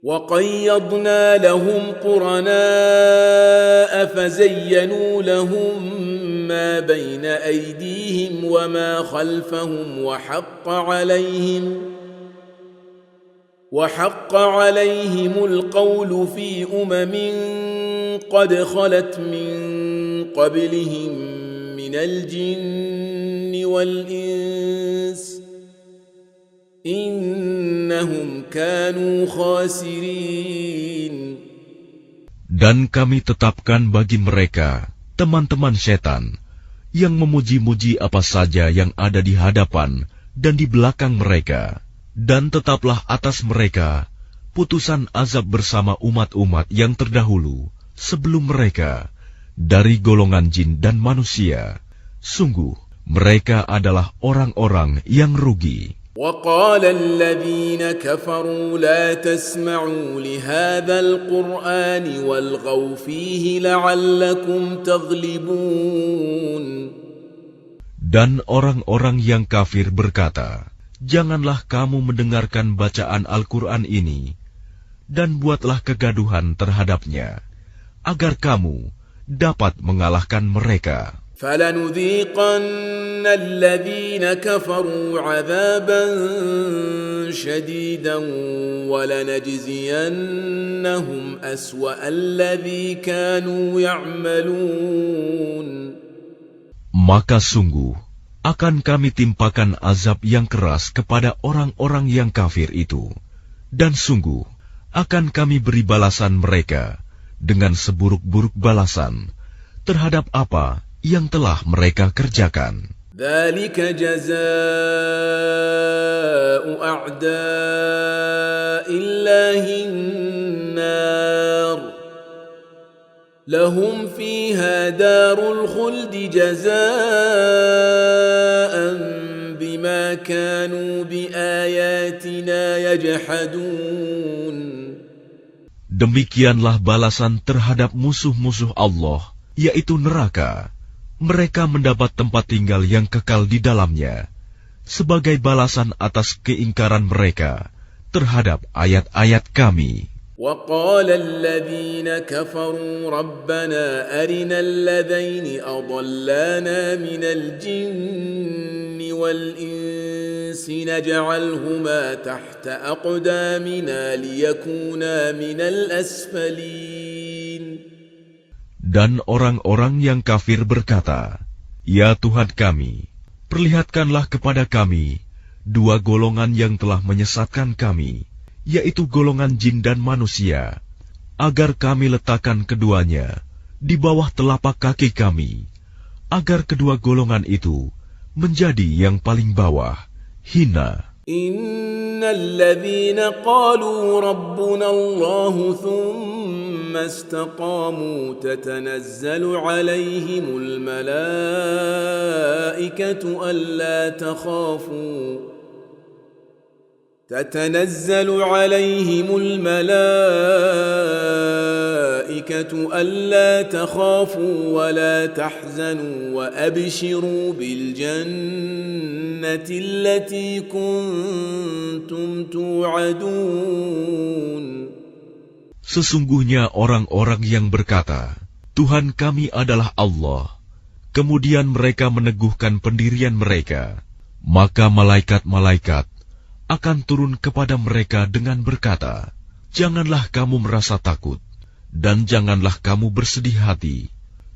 وقيضنا لهم قرناء فزينوا لهم ما بين أيديهم وما خلفهم وحق عليهم القول في قد خلت من قبلهم من الجن والإنس إنهم كانوا خاسرين. Dan kami tetapkan bagi mereka teman-teman setan yang memuji-muji apa saja yang ada di hadapan dan di belakang mereka, dan tetaplah atas mereka putusan azab bersama umat-umat yang terdahulu sebelum mereka dari golongan jin dan manusia. Sungguh mereka adalah orang-orang yang rugi. وقال الذين كفروا لا تسمعوا لهذا القرآن والغوا فيه لعلكم تغلبون. Dan orang-orang yang kafir berkata, janganlah kamu mendengarkan bacaan Al-Quran ini, dan buatlah kegaduhan terhadapnya, agar kamu dapat mengalahkan mereka. فَلَنُذِيقَنَّ الَّذِينَ كَفَرُوا عَذَابًا شَدِيدًا وَلَنَجْزِيَنَّهُمْ أَسْوَأَ الَّذِي كَانُوا يَعْمَلُونَ. Maka sungguh akan kami timpakan azab yang keras kepada orang-orang yang kafir itu, dan sungguh akan kami beri balasan mereka dengan seburuk-buruk balasan terhadap apa yang telah mereka kerjakan. ذَلِكَ جَزَاءُ أَعْدَاءِ اللَّهِ النَّارُ لَهُمْ فِيهَا دَارُ الْخُلْدِ جَزَاءً بِمَا كَانُوا بِآيَاتِنَا يَجْحَدُونَ. Demikianlah balasan terhadap musuh-musuh Allah, yaitu neraka. Mereka mendapat tempat tinggal yang kekal di dalamnya, sebagai balasan atas keingkaran mereka terhadap ayat-ayat kami. وَقَالَ الَّذِينَ كَفَرُوا رَبَّنَا أَرِنَا الَّذَيْنِ أَضَلَّانَا مِنَ الْجِنِّ وَالْإِنسِ نَجْعَلْهُمَا تَحْتَ أَقْدَامِنَا لِيَكُونَا مِنَ الْأَسْفَلِينَ. Dan orang-orang yang kafir berkata, ya Tuhan kami, perlihatkanlah kepada kami dua golongan yang telah menyesatkan kami, yaitu golongan jin dan manusia, agar kami letakkan keduanya di bawah telapak kaki kami, agar kedua golongan itu menjadi yang paling bawah, hina. Innalladzina qalu rabbuna Allah thumma istaqamu tatanazzalu alaihimul malaikatu alla takhafu تتنزل عليهم الملائكة ألا تخافوا ولا تحزنوا وأبشروا بالجنة التي كنتم توعدون. Sesungguhnya orang-orang yang berkata, Tuhan kami adalah Allah, kemudian mereka meneguhkan pendirian mereka, maka malaikat-malaikat akan turun kepada mereka dengan berkata, janganlah kamu merasa takut, dan janganlah kamu bersedih hati,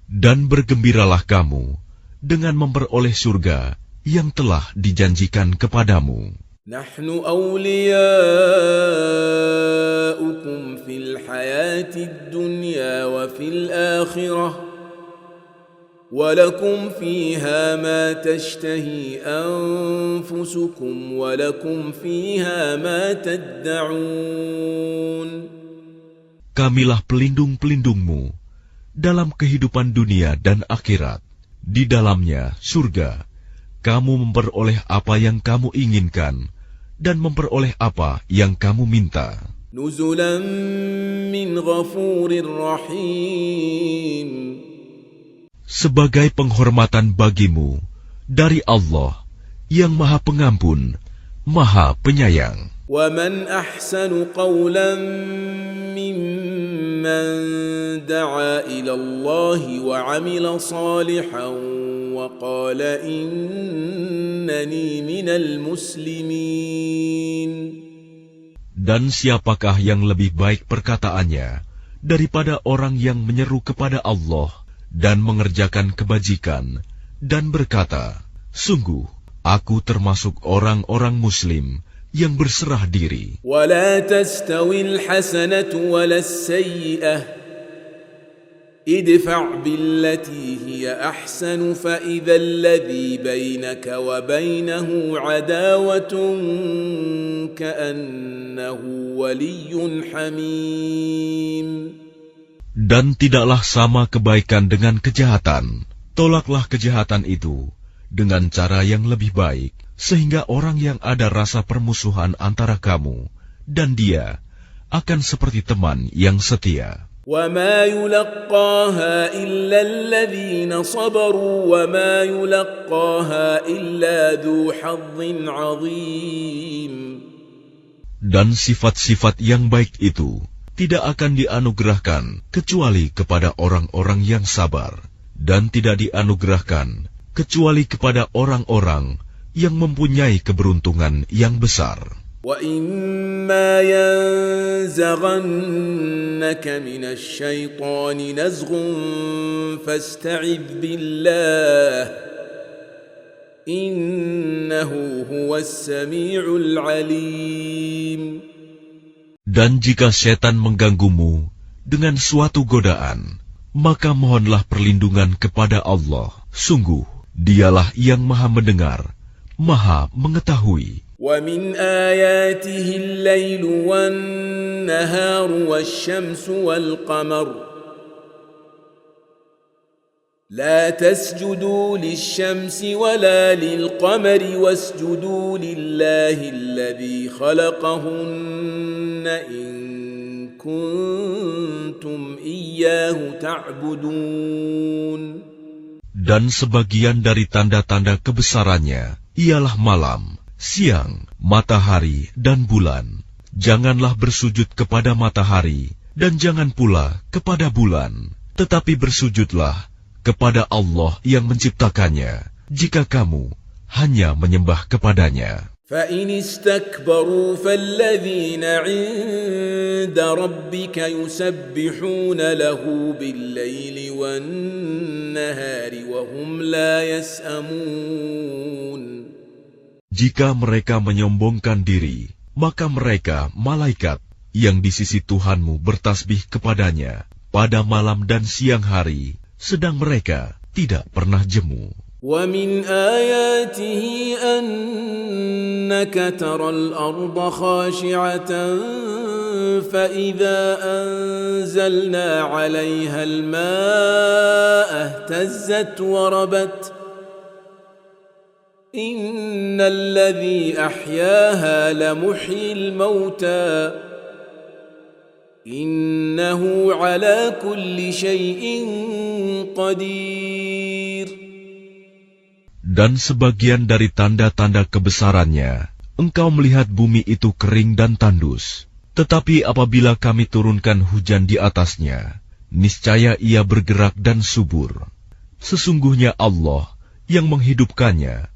dan bergembiralah kamu dengan memperoleh surga yang telah dijanjikan kepadamu. Nahnu awliyaukum fil hayatid dunya wa fil akhirah ولكم فيها ما تشتهي أنفسكم ولكم فيها ما تدعون. Kamilah pelindung-pelindungmu dalam kehidupan dunia dan akhirat. Di dalamnya surga, kamu memperoleh apa yang kamu inginkan dan memperoleh apa yang kamu minta. Nuzulan min ghafurir rahim. Sebagai penghormatan bagimu dari Allah yang Maha Pengampun, Maha Penyayang. ومن أحسن قولا ممن دعا إلى الله وعمل صالحا وقال إنني من المسلمين. Dan siapakah yang lebih baik perkataannya daripada orang yang menyeru kepada Allah dan mengerjakan kebajikan dan berkata, sungguh, aku termasuk orang-orang Muslim yang berserah diri. ولا تستوي الحسنة ولا السيئة ادفع بالتي هي أحسن فإذا الذي بينك وبينه عداوة كأنه ولي حميم. Dan tidaklah sama kebaikan dengan kejahatan. Tolaklah kejahatan itu dengan cara yang lebih baik, sehingga orang yang ada rasa permusuhan antara kamu dan dia akan seperti teman yang setia. وما يلقاها إلا الذين صبروا وما يلقاها إلا ذو حظ عظيم. Dan sifat-sifat yang baik itu tidak akan dianugerahkan kecuali kepada orang-orang yang sabar, dan tidak dianugerahkan kecuali kepada orang-orang yang mempunyai keberuntungan yang besar. وَإِمَّا يَنزَغَنَّكَ مِنَ الشَّيْطَانِ نَزْغٌ فَاسْتَعِذْ بِاللَّهِ إِنَّهُ هُوَ السَّمِيعُ الْعَلِيمُ. Dan jika setan mengganggumu dengan suatu godaan, maka mohonlah perlindungan kepada Allah. Sungguh, dialah yang maha mendengar, maha mengetahui. وَمِنْ آيَاتِهِ اللَّيْلُ وَالنَّهَارُ وَالشَّمْسُ وَالْقَمَرُ لَا تَسْجُدُوا لِلشَّمْسِ وَلَا لِلْقَمَرِ وَاسْجُدُوا لِلَّهِ الَّذِي خَلَقَهُنَّ إِن كُنتُمْ إِيَّاهُ تَعْبُدُونَ. Dan sebagian dari tanda-tanda kebesarannya ialah malam, siang, matahari, dan bulan. Janganlah bersujud kepada matahari, dan jangan pula kepada bulan, tetapi bersujudlah kepada Allah yang menciptakannya, jika kamu hanya menyembah kepadanya. فَإِنِ اسْتَكْبَرُوا فَالَّذِينَ عِندَ رَبِّكَ يُسَبِّحُونَ لَهُ بِاللَّيْلِ وَالنَّهَارِ وَهُمْ لَا يَسْأَمُونَ. Jika mereka menyombongkan diri, maka mereka, malaikat, yang di sisi Tuhanmu bertasbih kepadanya pada malam dan siang hari, sedang mereka tidak pernah jemu. وَمِنْ آيَاتِهِ أَنَّكَ تَرَى الْأَرْضَ خَاشِعَةً فَإِذَا أَنزَلْنَا عَلَيْهَا الْمَاءَ اهْتَزَّتْ وَرَبَتْ إِنَّ الَّذِي أَحْيَاهَا لَمُحْيِي الْمَوْتَى إِنَّهُ عَلَى كُلِّ شَيْءٍ قَدِيرٌ. Dan sebagian dari tanda-tanda kebesarannya, engkau melihat bumi itu kering dan tandus. Tetapi apabila kami turunkan hujan di atasnya, niscaya ia bergerak dan subur. Sesungguhnya Allah yang menghidupkannya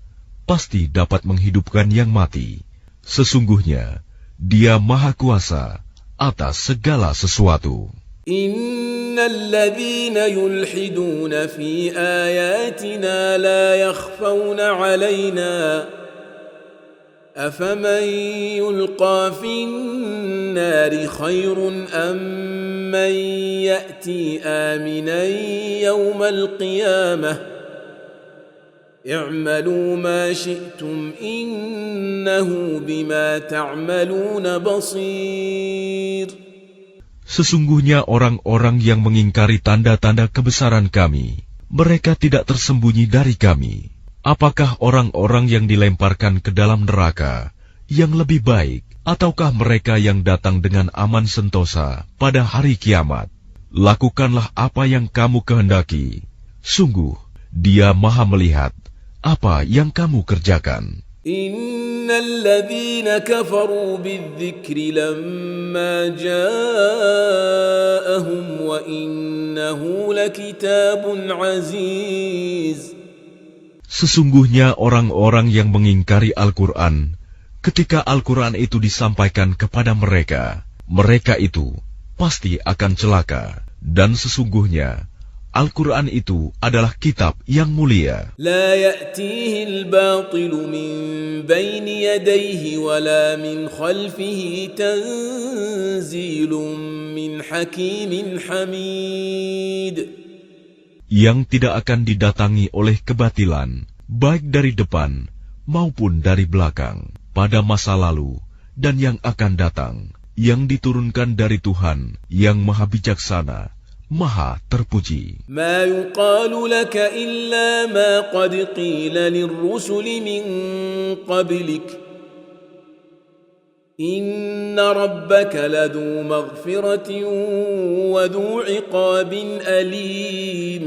pasti dapat menghidupkan yang mati. Sesungguhnya Dia Maha Kuasa atas segala sesuatu. Innal ladzina yulhiduna fi ayatina la yakhfawna 'alaina afaman yulqa fin nari khairun am man ya'ti aminan yawmal qiyamah i'malu ma syi'tum innahu bima ta'maluna basir. Sesungguhnya orang-orang yang mengingkari tanda-tanda kebesaran kami, mereka tidak tersembunyi dari kami. Apakah orang-orang yang dilemparkan ke dalam neraka yang lebih baik, ataukah mereka yang datang dengan aman sentosa pada hari kiamat? Lakukanlah apa yang kamu kehendaki. Sungguh, Dia Maha melihat apa yang kamu kerjakan. إن الذين كفروا بالذكر لما جاءهم وإنه لكتاب عزيز. Sesungguhnya orang-orang yang mengingkari Al-Quran, ketika Al-Quran itu disampaikan kepada mereka, mereka itu pasti akan celaka. Dan sesungguhnya Al-Quran itu adalah kitab yang mulia. لا يأتيه الباطل من بين يديه ولا من خلفه تنزيل من حكيم حميد. Yang tidak akan didatangi oleh kebatilan, baik dari depan maupun dari belakang, pada masa lalu dan yang akan datang, yang diturunkan dari Tuhan yang Maha Bijaksana, Maha Terpuji. ما يقال لك إلا ما قد قيل للرسل من قبلك إن ربك لذو مغفرة وذو عقاب أليم.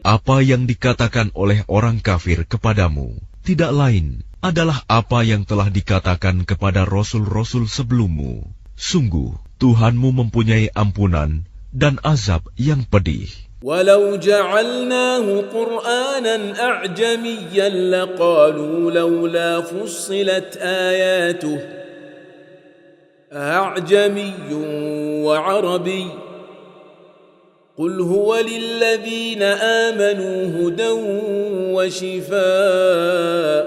Apa yang dikatakan oleh orang kafir kepadamu tidak lain adalah apa yang telah dikatakan kepada rasul-rasul sebelummu. Sungguh, Tuhanmu mempunyai ampunan dan azab yang pedih. ولو جعلناه قرآنا أعجميا لقالوا لولا فصلت آياته أعجمي وعربي قل هو للذين آمنوا هدى وشفاء.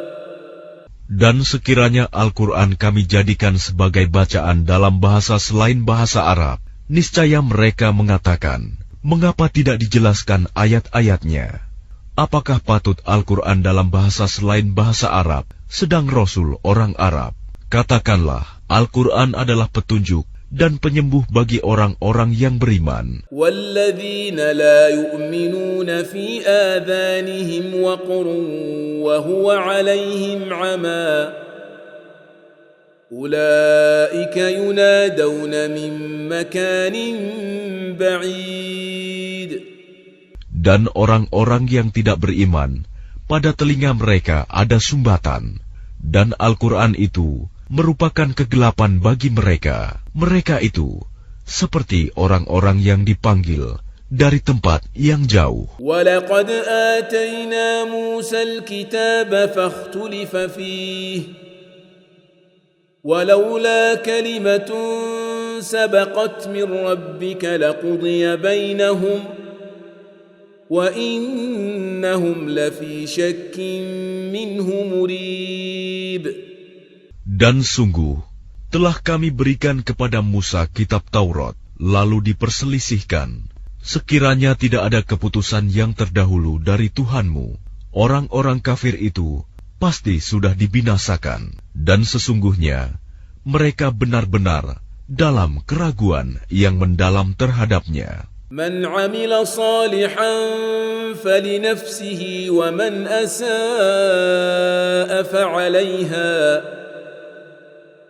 Dan sekiranya Al-Quran kami jadikan sebagai bacaan dalam bahasa selain bahasa Arab, niscaya mereka mengatakan, mengapa tidak dijelaskan ayat-ayatnya? Apakah patut Al-Quran dalam bahasa selain bahasa Arab, sedang Rasul orang Arab? Katakanlah, Al-Quran adalah petunjuk dan penyembuh bagi orang-orang yang beriman. وَالَّذِينَ لَا يُؤْمِنُونَ فِي آذَانِهِمْ وَقْرٌ وَهُوَ عَلَيْهِمْ عَمًى أُولَئِكَ يُنَادَوْنَ مِنْ مَكَانٍ بَعِيدٍ. Dan orang-orang yang tidak beriman, pada telinga mereka ada sumbatan, dan Al-Quran itu merupakan kegelapan bagi mereka. Mereka itu seperti orang-orang yang dipanggil dari tempat yang jauh. وَلَقَدْ آتَيْنَا مُوسَى الْكِتَابَ فَاخْتُلِفَ فِيهِ وَلَوْلَا كَلِمَةٌ سَبَقَتْ مِنْ رَبِّكَ لَقُضِيَ بَيْنَهُمْ وَإِنَّهُمْ لَفِي شَكٍّ مِّنْهُ مُرِيبٍ. Dan sungguh, telah kami berikan kepada Musa kitab Taurat, lalu diperselisihkan. Sekiranya tidak ada keputusan yang terdahulu dari Tuhanmu, orang-orang kafir itu pasti sudah dibinasakan. Dan sesungguhnya, mereka benar-benar dalam keraguan yang mendalam terhadapnya. من عمل صالحا فلنفسه ومن أساء فعليها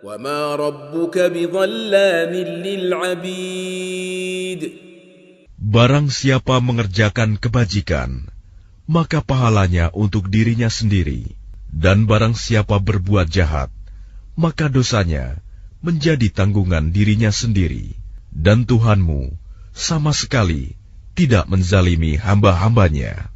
وما ربك بظلام للعبيد. Barang siapa mengerjakan kebajikan, maka pahalanya untuk dirinya sendiri. Dan barang siapa berbuat jahat, maka dosanya menjadi tanggungan dirinya sendiri. Dan Tuhanmu sama sekali tidak menzalimi hamba-hambanya.